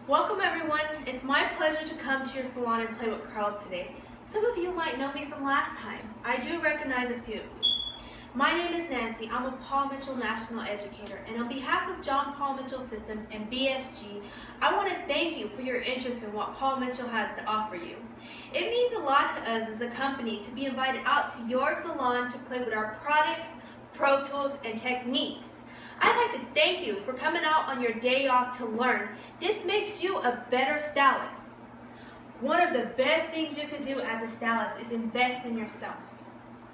Welcome everyone. It's my pleasure to come to your salon and play with curls today. Some of you might know me from last time. I do recognize a few. My name is Nancy. I'm a Paul Mitchell National Educator, and on behalf of John Paul Mitchell Systems and BSG, I want to thank you for your interest in what Paul Mitchell has to offer you. It means a lot to us as a company to be invited out to your salon to play with our products, pro tools, and techniques. I'd like to thank you for coming out on your day off to learn. This makes you a better stylist. One of the best things you can do as a stylist is invest in yourself.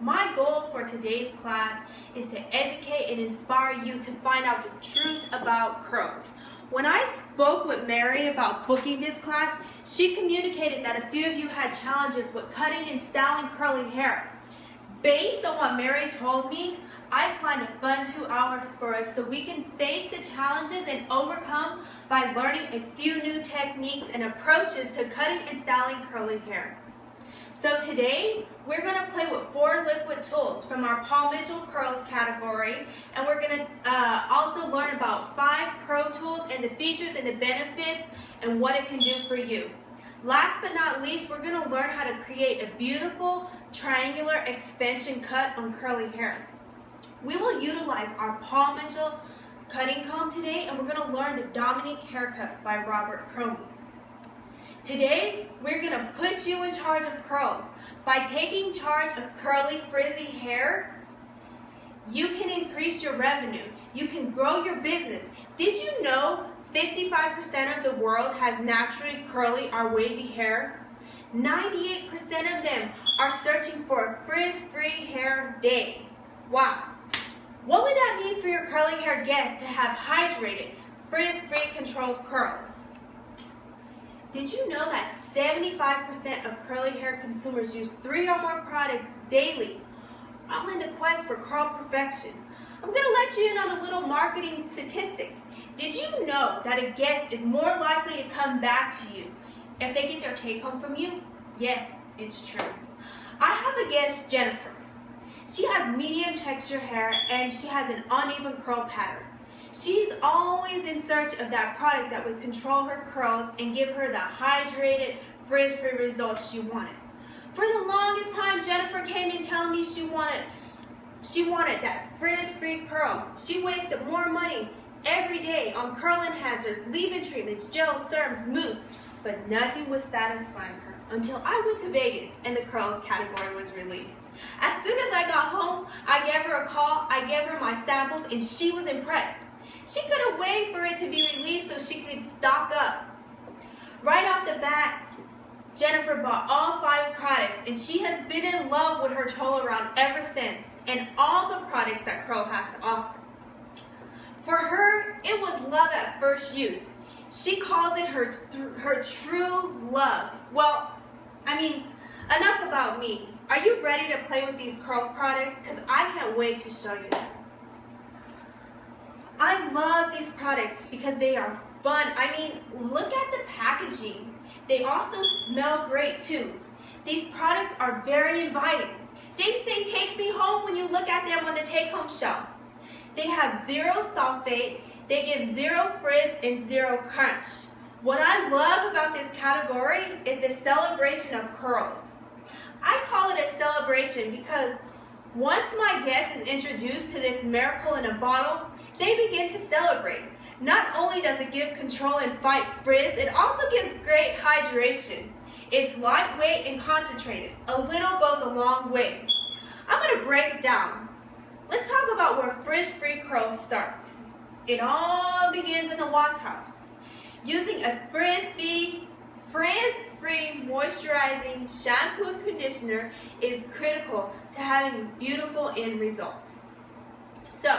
My goal for today's class is to educate and inspire you to find out the truth about curls. When I spoke with Mary about booking this class, she communicated that a few of you had challenges with cutting and styling curly hair. Based on what Mary told me, I plan to fund 2 hours for us so we can face the challenges and overcome by learning a few new techniques and approaches to cutting and styling curly hair. So today, we're going to play with 4 liquid tools from our Paul Mitchell Curls category, and we're going to also learn about 5 pro tools and the features and the benefits and what it can do for you. Last but not least, we're going to learn how to create a beautiful triangular expansion cut on curly hair. We will utilize our Paul Mitchell cutting comb today, and we're going to learn the Dominique haircut by Robert Cromeans. Today, we're going to put you in charge of curls. By taking charge of curly, frizzy hair, you can increase your revenue. You can grow your business. Did you know 55% of the world has naturally curly or wavy hair? 98% of them are searching for a frizz-free hair day. Wow. What would that mean for your curly hair guests to have hydrated, frizz-free controlled curls? Did you know that 75% of curly hair consumers use 3 or more products daily, all in the quest for curl perfection? I'm going to let you in on a little marketing statistic. Did you know that a guest is more likely to come back to you if they get their take home from you? Yes, it's true. I have a guest, Jennifer. She has medium texture hair and she has an uneven curl pattern. She's always in search of that product that would control her curls and give her the hydrated, frizz-free results she wanted. For the longest time, Jennifer came in telling me she wanted that frizz-free curl. She wasted more money every day on curl enhancers, leave-in treatments, gels, serums, mousse, but nothing was satisfying her until I went to Vegas and the curls category was released. As soon as I got home, I gave her a call, I gave her my samples, and she was impressed. She couldn't wait for it to be released so she could stock up. Right off the bat, Jennifer bought all 5 products, and she has been in love with her turnaround ever since, and all the products that Curl has to offer. For her, it was love at first use. She calls it her true love. Well, enough about me. Are you ready to play with these curl products? Because I can't wait to show you them. I love these products because they are fun. Look at the packaging. They also smell great too. These products are very inviting. They say take me home when you look at them on the take-home shelf. They have 0 sulfate, they give 0 frizz and 0 crunch. What I love about this category is the celebration of curls. I call it a celebration because once my guest is introduced to this miracle in a bottle, they begin to celebrate. Not only does it give control and fight frizz, it also gives great hydration. It's lightweight and concentrated. A little goes a long way. I'm going to break it down. Let's talk about where frizz-free curls starts. It all begins in the wash house. Using a frizz-free moisturizing shampoo and conditioner is critical to having beautiful end results. So,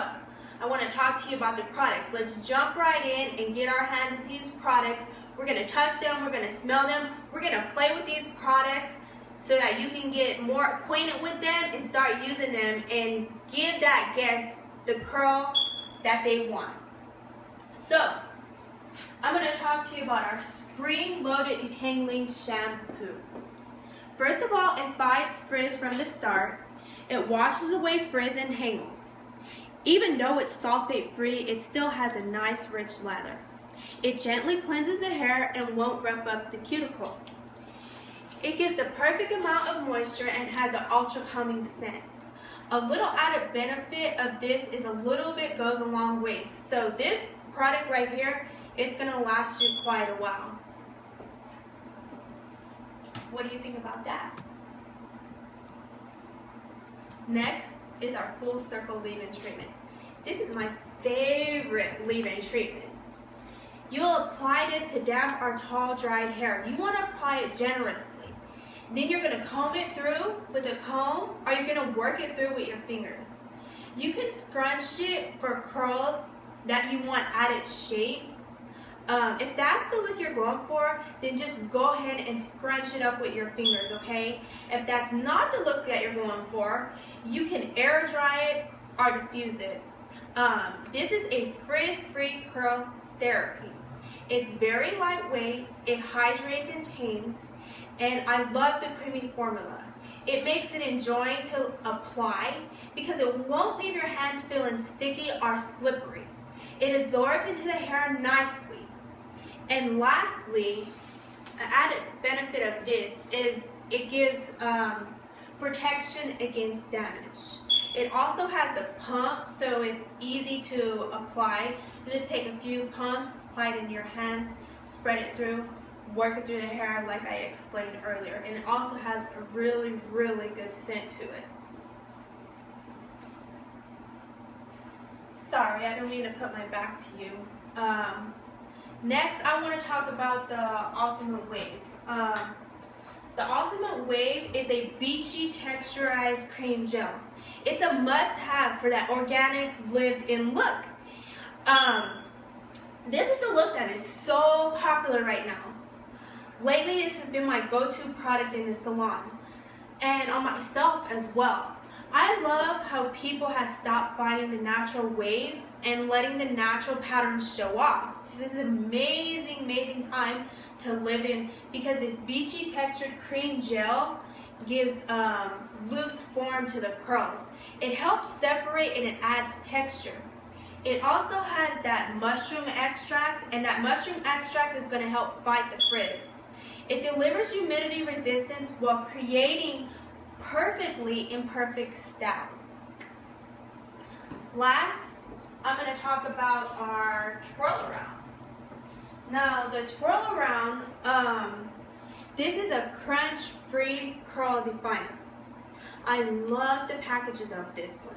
I want to talk to you about the products. Let's jump right in and get our hands into these products. We're going to touch them, we're going to smell them, we're going to play with these products so that you can get more acquainted with them and start using them and give that guest the curl that they want. So, I'm going to talk to you about our spring-loaded detangling shampoo. First of all, it fights frizz from the start. It washes away frizz and tangles. Even though it's sulfate-free, it still has a nice rich lather. It gently cleanses the hair and won't rough up the cuticle. It gives the perfect amount of moisture and has an ultra calming scent. A little added benefit of this is a little bit goes a long way. So this product right here, it's going to last you quite a while. What do you think about that? Next is our full circle leave-in treatment. This is my favorite leave-in treatment. You will apply this to damp or tall, dried hair. You want to apply it generously. Then you're going to comb it through with a comb, or you're going to work it through with your fingers. You can scrunch it for curls that you want added shape. If that's the look you're going for, then just go ahead and scrunch it up with your fingers, okay? If that's not the look that you're going for, you can air dry it or diffuse it. This is a frizz-free curl therapy. It's very lightweight, it hydrates and tames, and I love the creamy formula. It makes it enjoying to apply because it won't leave your hands feeling sticky or slippery. It absorbs into the hair nicely. And lastly, an added benefit of this is it gives protection against damage. It also has the pump, so it's easy to apply. You just take a few pumps, apply it in your hands, spread it through, work it through the hair like I explained earlier. And it also has a really, really good scent to it. Sorry, I don't mean to put my back to you. Next, I want to talk about the Ultimate Wave. The Ultimate Wave is a beachy texturized cream gel. It's a must-have for that organic, lived-in look. This is the look that is so popular right now. Lately, this has been my go-to product in the salon, and on myself as well. I love how people have stopped finding the natural wave and letting the natural patterns show off. This is an amazing, amazing time to live in because this beachy textured cream gel gives loose form to the curls. It helps separate and it adds texture. It also has that mushroom extract, and that mushroom extract is going to help fight the frizz. It delivers humidity resistance while creating perfectly imperfect styles. Last, I'm going to talk about our twirl around. Now, the twirl around, this is a crunch-free curl definer. I love the packages of this one.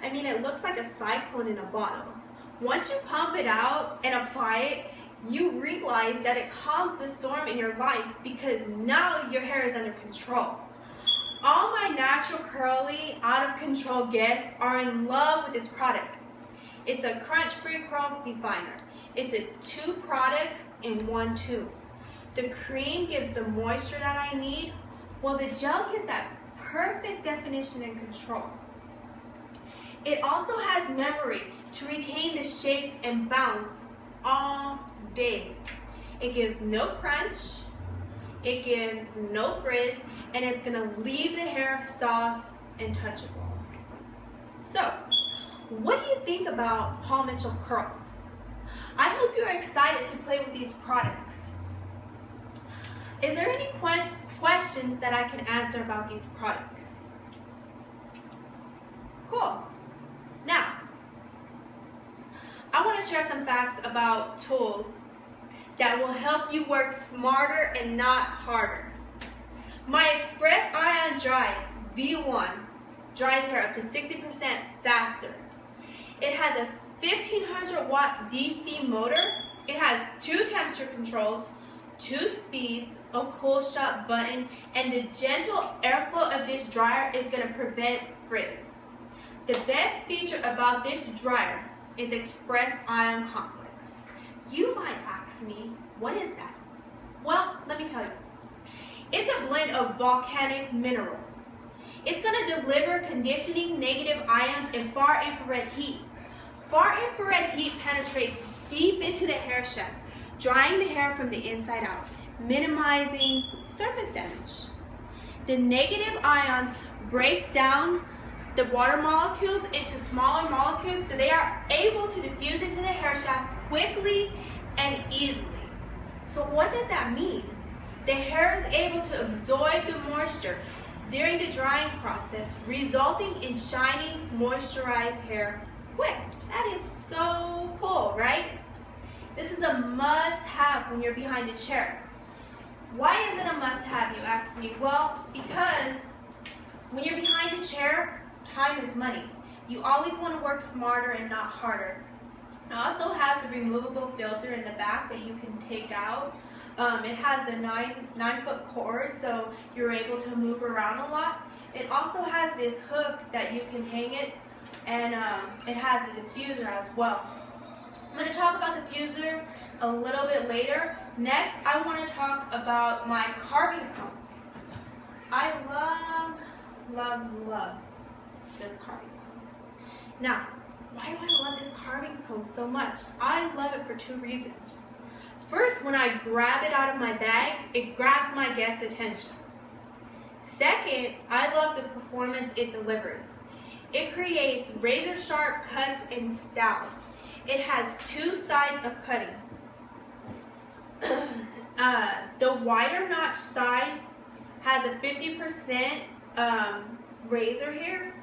I mean, it looks like a cyclone in a bottle. Once you pump it out and apply it, you realize that it calms the storm in your life because now your hair is under control. All my natural curly, out of control guests are in love with this product. It's a crunch-free curl definer. It's a 2 products in 1 tube. The cream gives the moisture that I need, while the gel gives that perfect definition and control. It also has memory to retain the shape and bounce all day. It gives no crunch, it gives no frizz, and it's going to leave the hair soft and touchable. So, what do you think about Paul Mitchell curls? I hope you're excited to play with these products. Is there any questions that I can answer about these products? Cool. Now, I want to share some facts about tools that will help you work smarter and not harder. My Express Ion Dry V1 dries hair up to 60% faster. It has a 1500 watt DC motor. It has 2 temperature controls, 2 speeds, a cool shot button, and the gentle airflow of this dryer is going to prevent frizz. The best feature about this dryer is Express Ion Complex. You might ask me, what is that? Well, let me tell you. It's a blend of volcanic minerals. It's going to deliver conditioning negative ions and far infrared heat. Far infrared heat penetrates deep into the hair shaft, drying the hair from the inside out, minimizing surface damage. The negative ions break down the water molecules into smaller molecules so they are able to diffuse into the hair shaft quickly and easily. So what does that mean? The hair is able to absorb the moisture during the drying process, resulting in shiny, moisturized hair quick. That is so cool, right? This is a must-have when you're behind the chair. Why is it a must-have, you ask me? Well, because when you're behind the chair, time is money. You always want to work smarter and not harder. It also has a removable filter in the back that you can take out. It has the 9-foot cord, so you're able to move around a lot. It also has this hook that you can hang it, and it has a diffuser as well. I'm going to talk about the diffuser a little bit later. Next, I want to talk about my carving comb. I love this carving comb. Now, why do I love this carving comb so much? I love it for 2 reasons. First, when I grab it out of my bag, it grabs my guest's attention. Second, I love the performance it delivers. It creates razor-sharp cuts and styles. It has 2 sides of cutting. The wider notch side has a 50% razor here.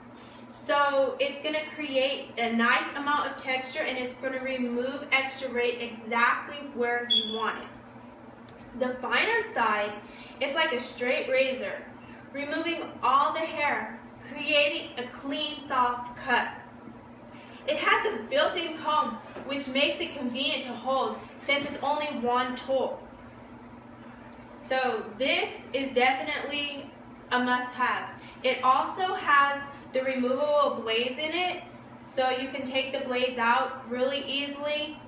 So it's going to create a nice amount of texture, and it's going to remove extra weight exactly where you want it. The finer side, it's like a straight razor, removing all the hair, creating a clean, soft cut. It has a built-in comb, which makes it convenient to hold since it's only one tool. So this is definitely a must-have. It also has the removable blades in it, so you can take the blades out really easily,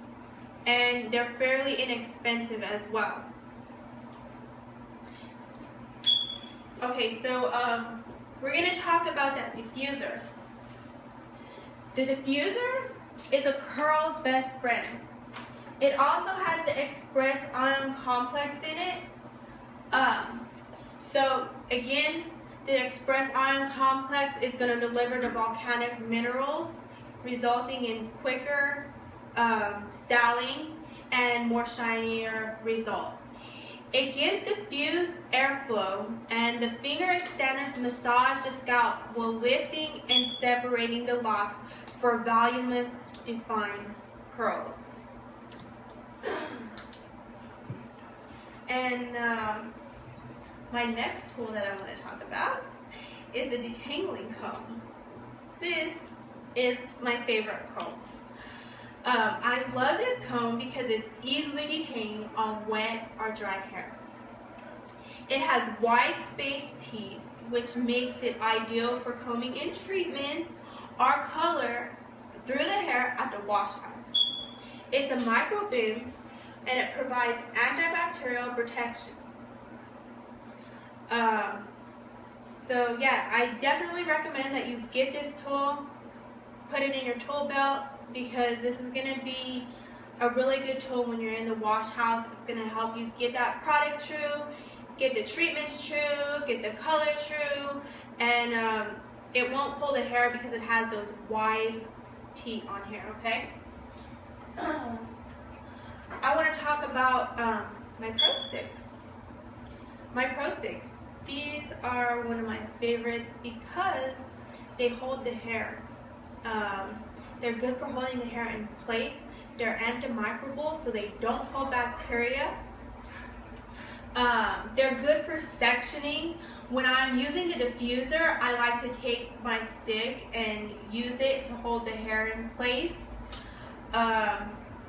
and they're fairly inexpensive as well. Okay, so we're going to talk about that diffuser. The diffuser is a curl's best friend. It also has the Express Ion Complex in it. So again, the Express Ion Complex is going to deliver the volcanic minerals, resulting in quicker styling and more shinier result. It gives diffused airflow, and the finger extenders massage the scalp while lifting and separating the locks for voluminous, defined curls. And my next tool that I want to talk about is the detangling comb. This is my favorite comb. I love this comb because it's easily detangling on wet or dry hair. It has wide spaced teeth, which makes it ideal for combing in treatments or color through the hair at the wash house. It's a micro bin, and it provides antibacterial protection. So yeah, I definitely recommend that you get this tool, put it in your tool belt, because this is going to be a really good tool when you're in the wash house. It's going to help you get that product true, get the treatments true, get the color true, and it won't pull the hair because it has those wide teeth on here, okay? I want to talk about my Pro Sticks. My Pro Sticks. These are one of my favorites because they hold the hair. They're good for holding the hair in place. They're antimicrobial, so they don't hold bacteria. They're good for sectioning. When I'm using the diffuser, I like to take my stick and use it to hold the hair in place.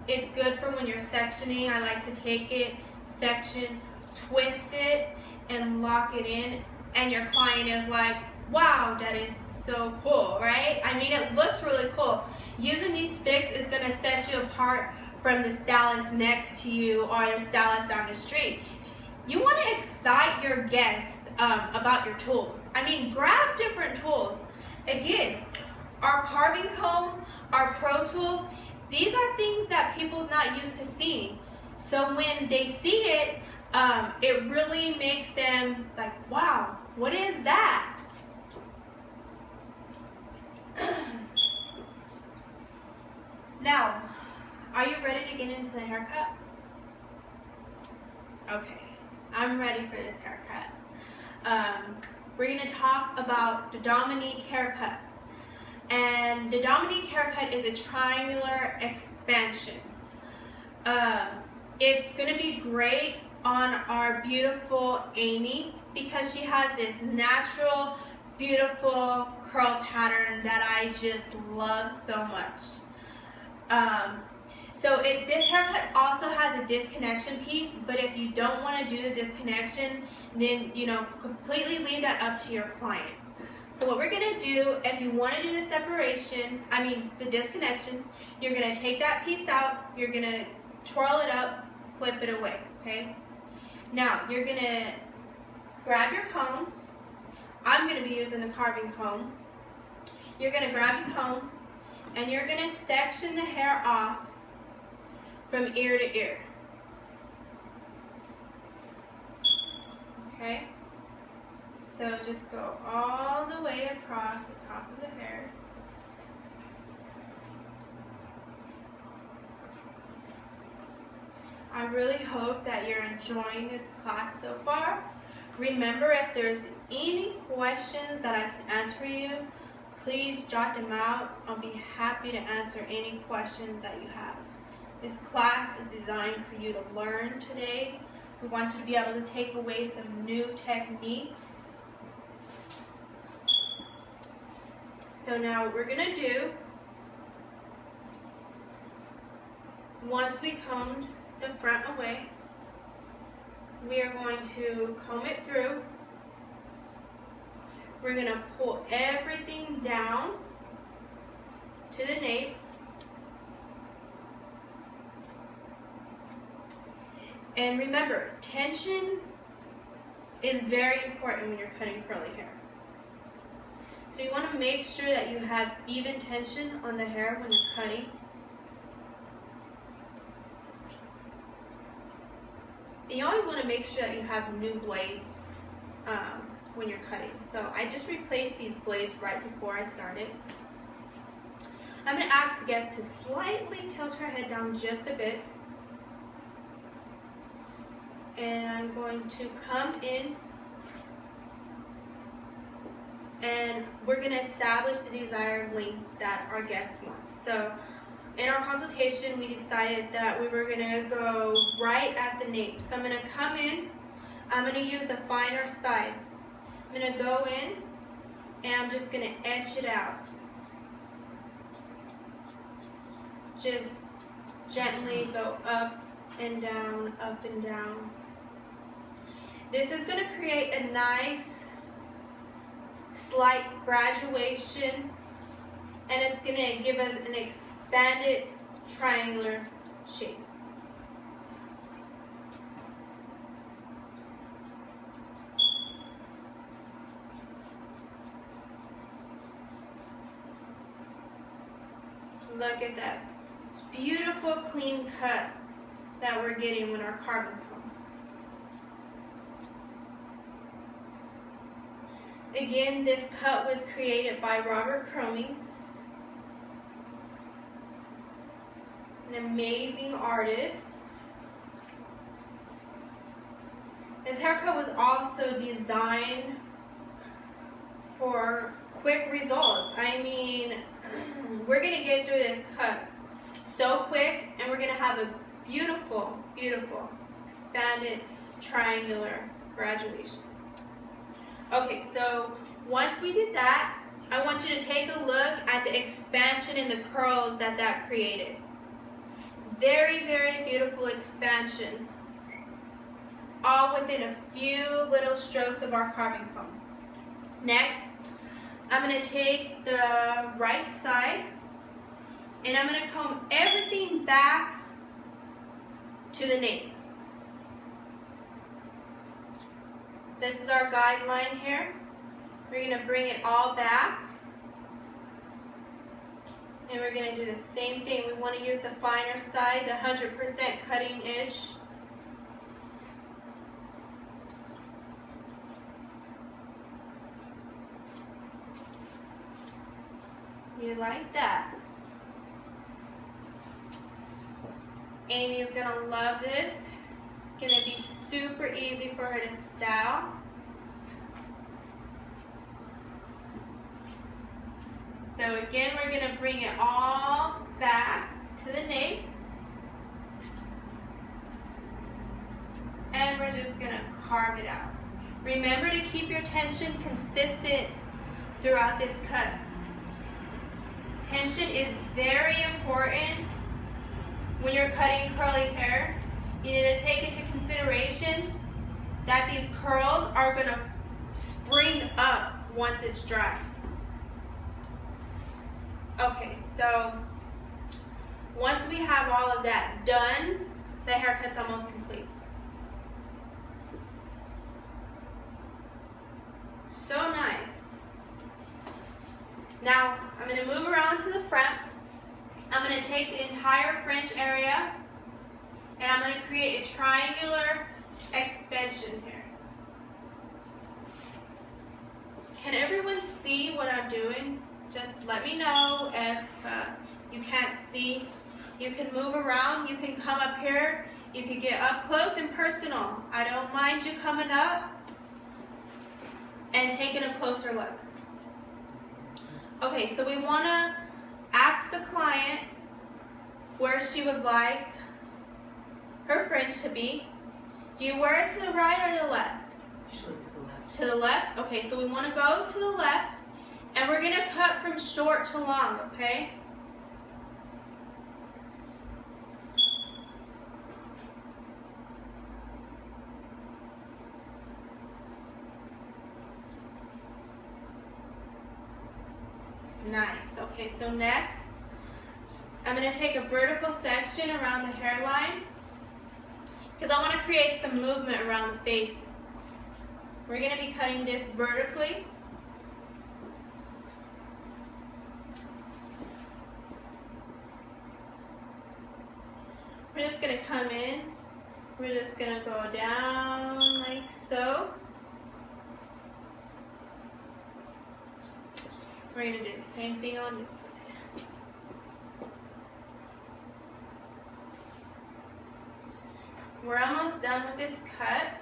It's good for when you're sectioning. I like to take it, section, twist it, and lock it in, and your client is like, wow, that is so cool, right? I mean, it looks really cool. Using these sticks is going to set you apart from the stylist next to you or the stylist down the street. You want to excite your guests about your tools. I mean, grab different tools. Again, our carving comb, our Pro Tools, these are things that people's not used to seeing. So when they see it, it really makes them like, wow, what is that? Now, Are you ready to get into the haircut? Okay, I'm ready for this haircut. We're going to talk about the Dominique haircut. And the Dominique haircut is a triangular expansion. It's going to be great on our beautiful Amy because she has this natural, beautiful curl pattern that I just love so much. This haircut also has a disconnection piece, but if you don't want to do the disconnection, then completely leave that up to your client. So what we're going to do, if you want to do the the disconnection, you're going to take that piece out, you're going to twirl it up, flip it away, okay? Now, you're going to grab your comb. I'm going to be using the carving comb. You're going to grab your comb, and you're going to section the hair off from ear to ear. Okay? So just go all the way across the top of the hair. I really hope that you're enjoying this class so far. Remember, if there's any questions that I can answer you, please jot them out. I'll be happy to answer any questions that you have. This class is designed for you to learn today. We want you to be able to take away some new techniques. So now what we're going to do, once we combed the front away, we are going to comb it through. We're going to pull everything down to the nape. And remember, tension is very important when you're cutting curly hair. So you want to make sure that you have even tension on the hair when you're cutting. And you always want to make sure that you have new blades when you're cutting. So I just replaced these blades right before I started. I'm going to ask the guest to slightly tilt her head down just a bit. And I'm going to come in and we're going to establish the desired length that our guest wants. So in our consultation, we decided that we were going to go right at the nape. So I'm going to come in, I'm going to use the finer side. I'm going to go in and I'm just going to etch it out. Just gently go up and down, up and down. This is going to create a nice slight graduation, and it's going to give us an expanded triangular shape. Look at that beautiful clean cut that we're getting with our carving comb. Again, this cut was created by Robert Cromings, an amazing artist. This haircut was also designed for quick results. I mean, we're going to get through this cut so quick, and we're going to have a beautiful, beautiful, expanded triangular graduation. Okay, so once we did that, I want you to take a look at the expansion in the curls that created. Very, very beautiful expansion, all within a few little strokes of our carving comb. Next, I'm going to take the right side and I'm going to comb everything back to the nape. This is our guideline here. We're going to bring it all back. And we're going to do the same thing. We want to use the finer side, the 100% cutting edge. You like that? Amy is gonna love this. It's gonna be super easy for her to style. So again, we're gonna bring it all back to the nape. And we're just gonna carve it out. Remember to keep your tension consistent throughout this cut. Tension is very important when you're cutting curly hair. You need to take into consideration that these curls are gonna spring up once it's dry. Okay, so once we have all of that done, the haircut's almost complete. So nice. Now, I'm going to move around to the front. I'm going to take the entire fringe area and I'm going to create a triangular expansion here. Can everyone see what I'm doing? Just let me know if you can't see. You can move around. You can come up here. You can get up close and personal. I don't mind you coming up and taking a closer look. Okay, so we want to ask the client where she would like her fringe to be. Do you wear it to the right or the left? Usually to the left. To the left? Okay, so we want to go to the left and we're going to cut from short to long, okay? Nice. Okay, so next, I'm going to take a vertical section around the hairline because I want to create some movement around the face. We're going to be cutting this vertically. We're just going to come in. We're just going to go down like so. We're going to do the same thing on this side. We're almost done with this cut.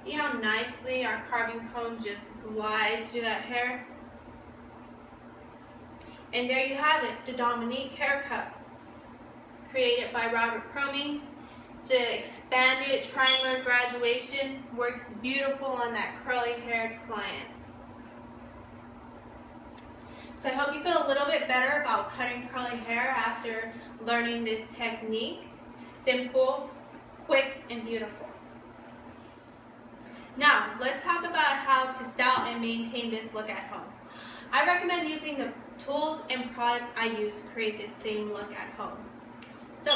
See how nicely our carving comb just glides through that hair? And there you have it, the Dominique haircut, created by Robert Cromings. To expand it, triangular graduation works beautiful on that curly haired client. So I hope you feel a little bit better about cutting curly hair after learning this technique. Simple, quick, and beautiful. Now, let's talk about how to style and maintain this look at home. I recommend using the tools and products I use to create this same look at home. So,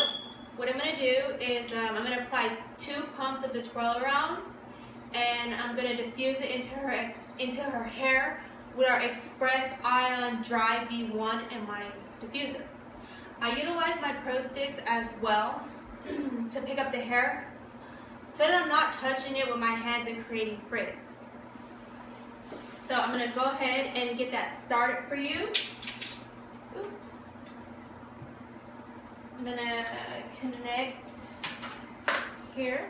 what I'm going to do is I'm going to apply 2 pumps of the twirl around and I'm going to diffuse it into her hair with our Express Ion Dry V1 and my diffuser. I utilize my Pro Sticks as well to pick up the hair so that I'm not touching it with my hands and creating frizz. So I'm going to go ahead and get that started for you. Oops. I'm going to connect here.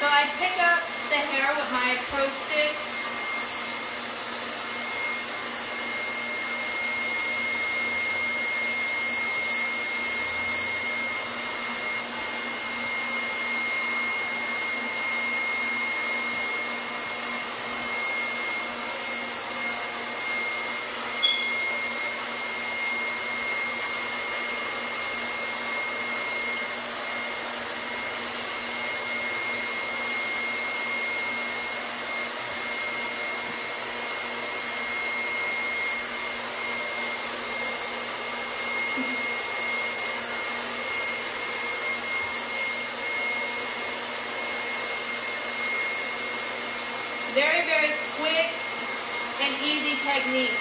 So I pick up the hair with my Pro Stick. Very, very quick and easy technique.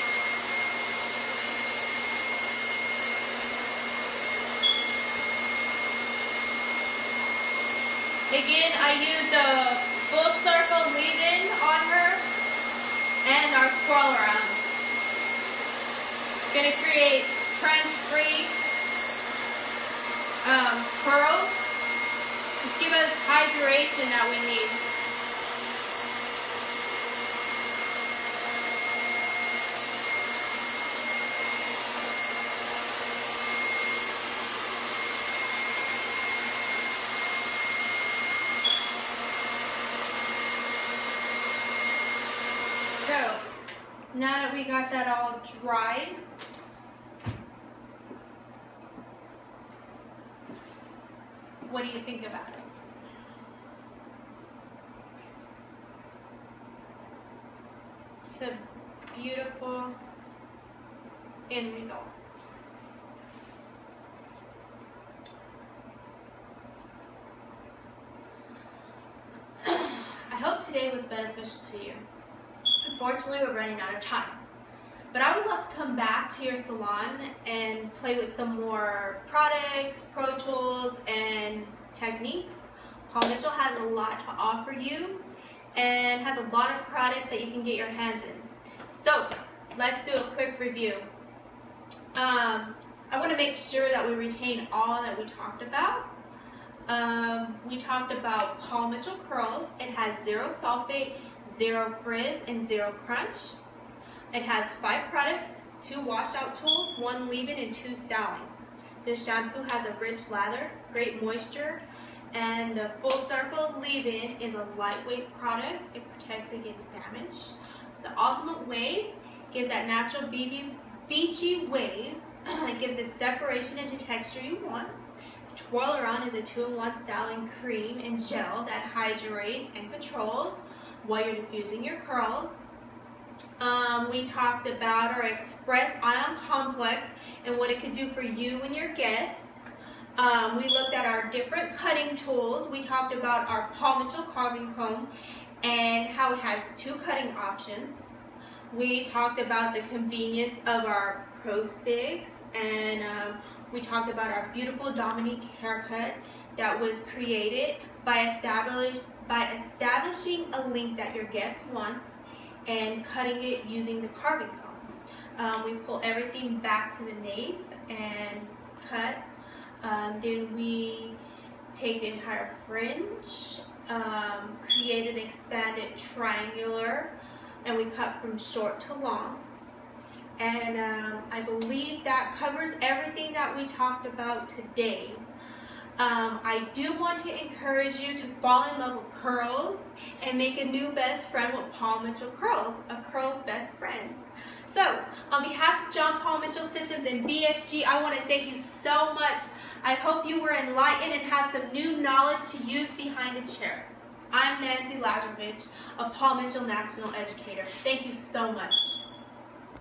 Again, I used a full circle leave-in on her and our twirl around. It's going to create French-free curls. Just give us hydration that we need. So, now that we got that all dried, what do you think about it? It's a beautiful end result. I hope today was beneficial to you. Unfortunately, we're running out of time. But I would love to come back to your salon and play with some more products, pro tools, and techniques. Paul Mitchell has a lot to offer you and has a lot of products that you can get your hands in. So, let's do a quick review. I want to make sure that we retain all that we talked about. We talked about Paul Mitchell Curls. It has 0 sulfate, 0 frizz, and 0 crunch. It has 5 products, 2 washout tools, 1 leave-in, and 2 styling. This shampoo has a rich lather, great moisture, and the full circle leave-in is a lightweight product. It protects against damage. The Ultimate Wave gives that natural beachy wave. It gives the separation and the texture you want. Twirl Around is a 2-in-1 styling cream and gel that hydrates and controls while you're diffusing your curls. We talked about our Express Ion Complex and what it could do for you and your guests. We looked at our different cutting tools. We talked about our Paul Mitchell carving comb and how it has 2 cutting options. We talked about the convenience of our Pro Sticks, and we talked about our beautiful Dominique haircut that was created by establishing a length that your guest wants and cutting it using the carving comb. We pull everything back to the nape and cut. Then we take the entire fringe, create an expanded triangular, and we cut from short to long. And I believe that covers everything that we talked about today. I do want to encourage you to fall in love with curls and make a new best friend with Paul Mitchell Curls, a curl's best friend. So, on behalf of John Paul Mitchell Systems and BSG, I want to thank you so much. I hope you were enlightened and have some new knowledge to use behind the chair. I'm Nancy Lazarevich, a Paul Mitchell National Educator. Thank you so much.